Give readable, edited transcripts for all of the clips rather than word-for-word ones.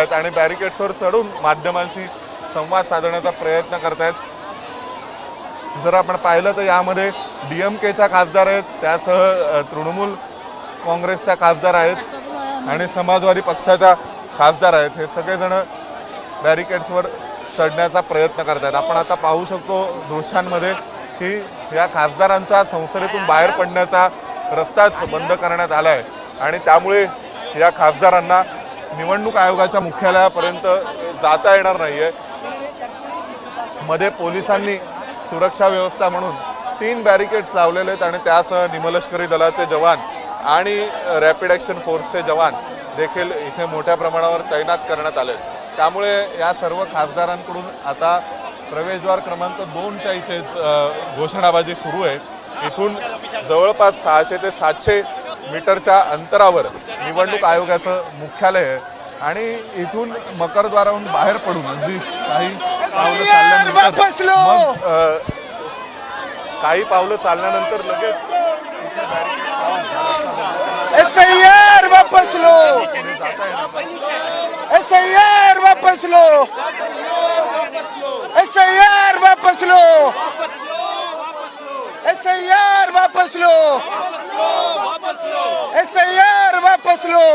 आहेत आणि बॅरिकेड्सवर चढून माध्यमांशी संवाद साधण्याचा प्रयत्न करतायत। जर आपण पाहिलं तर यामध्ये डीएमकेच्या खासदार आहेत, त्यासह तृणमूल काँग्रेसच्या खासदार आहेत आणि समाजवादी पक्षाच्या खासदार आहेत। हे सगळेजण बॅरिकेड्सवर चढण्याचा प्रयत्न करतात। आपण आता पाहू शकतो दृश्यांमध्ये की या खासदारांचा संसदेतून बाहेर पडण्याचा रस्ताच बंद करण्यात आला आहे आणि त्यामुळे या खासदारांना निवडणूक आयोगाच्या मुख्यालयापर्यंत जाता येणार नाहीये। मध्ये पोलिसांनी सुरक्षा व्यवस्था म्हणून 3 बॅरिकेड्स लावलेले आहेत आणि त्यासह निमलष्करी दलाचे जवान आणि रॅपिड ॲक्शन फोर्सचे जवान देखील इथे मोठ्या प्रमाणावर तैनात करण्यात आले। त्यामुळे या सर्व खासदारांकडून आता प्रवेशद्वार क्रमांक 2च्या इथेच घोषणाबाजी सुरू आहे। इथून जवळपास 600 ते 700 मीटरच्या अंतरावर निवडणूक आयोगाचं मुख्यालय आहे आणि इथून मकरद्वाराहून बाहेर पडून अगदी काही पावलं चालल्यानंतर लगेच एसआईआर वापस लो, एसआईआर वापस लो, एसआईआर वापस लो, एसआईआर वापस लो, एसआईआर वापस लो।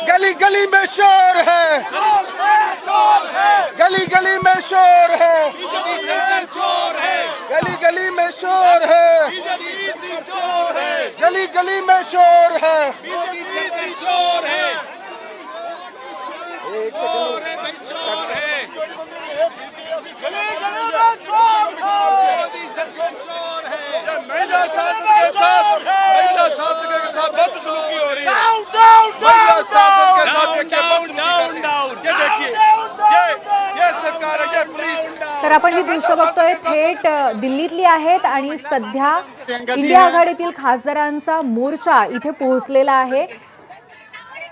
गली गली में शोर है, गली गली में शोर है, गली गली में शोर है, गली गली में शोर है। एक महिला शासन के साथ बदसलूकी हो रही है। महिला शासन के साथ देखिए ये सरकार है, ये पुलिस। तर आपण ही दृश्य बघतोय थेट दिल्लीतली आहेत आणि सध्या इंडिया आघाडीतील खासदारांचा मोर्चा इथे पोहोचलेला आहे।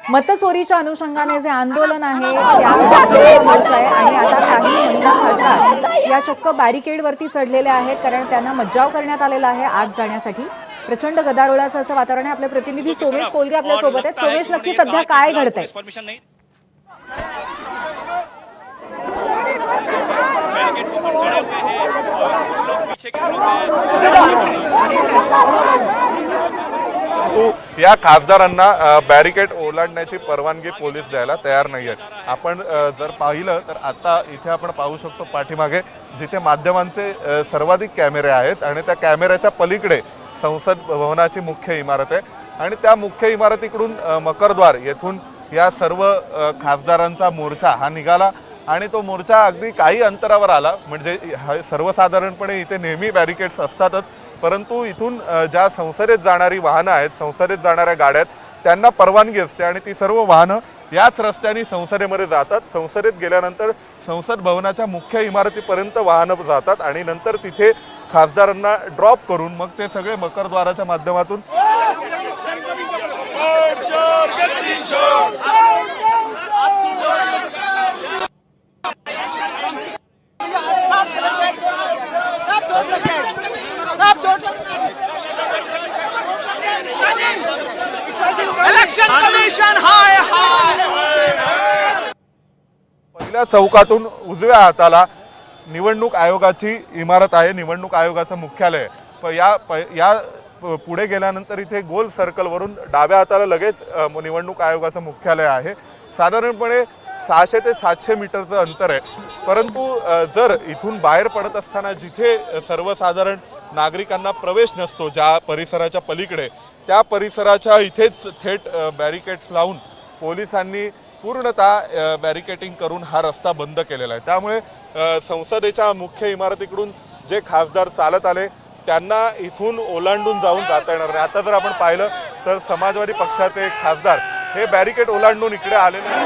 मतचोरीच्या अनुषंगाने जे आंदोलन आहे त्या मोर्चा आहे आणि आता काही महिला खासदार या चक्क बॅरिकेडवरती चढलेले आहेत कारण त्यांना मज्जाव करण्यात आलेला आहे आत जाण्यासाठी। प्रचंड गदारोळाचं असं वातावरण आहे। आपले प्रतिनिधी सोमेश कोलगे आपल्या सोबत आहेत। सोमेश, नक्की सध्या काय घडतंय? या खासदारांना बॅरिकेड ओलांडण्याची परवानगी पोलीस द्यायला तयार नाहीयेत। आपण जर पाहिलं तर आता इथे आपण पाहू शकतो पाठीमागे जिथे माध्यमांचे सर्वाधिक कॅमेरे आहेत आणि त्या कॅमेऱ्याच्या पलीकडे संसद भवनाची मुख्य इमारत आहे आणि त्या मुख्य इमारतीकडून मकरद्वार येथून या सर्व खासदारांचा मोर्चा हा निघाला आणि तो मोर्चा अगदी काही अंतरावर आला। म्हणजे सर्वसाधारणपणे इथे नेहमी बॅरिकेड्स असतातच, परंतु इथून ज्या संसदेत जाणारी वाहनं आहेत, संसदेत जाणाऱ्या गाड्या आहेत, त्यांना परवानगी असते आणि ती सर्व वाहनं याच रस्त्याने संसदेमध्ये जातात। संसदेत गेल्यानंतर संसद भवनाच्या मुख्य इमारतीपर्यंत वाहनं जातात आणि नंतर तिथे खासदारांना ड्रॉप करून मग ते सगळे मकरद्वाराच्या माध्यमातून इलेक्शन कमिशन हाय पहिल्या चौकातून उजव्या हाताला निवडणूक आयोगाची इमारत आहे, निवडणूक आयोगाचं मुख्यालय आहे। या पुढे गेल्यानंतर इथे गोल सर्कलवरून डाव्या हाताला लगेच निवडणूक आयोगाचं मुख्यालय आहे। साधारणपणे 600 ते 700 मीटरचं अंतर आहे, परंतु जर इथून बाहेर पडत असताना जिथे सर्वसाधारण नागरिकांना प्रवेश नसतो, ज्या परिसराच्या पलीकडे, त्या परिसराच्या इथेच थेट बॅरिकेड्स लावून पोलिसांनी पूर्णतः बॅरिकेटिंग करून हा रस्ता बंद केलेला आहे। त्यामुळे संसदेच्या मुख्य इमारतीकडून जे खासदार चालत आले त्यांना इथून ओलांडून जाऊन जाता येणार नाही। आता जर आपण पाहिलं तर समाजवादी पक्षाचे खासदार हे बॅरिकेड ओलांडून इकडे आलेले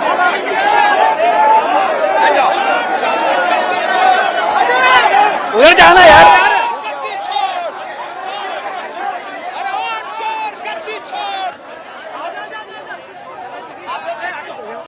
उधर जाना यार।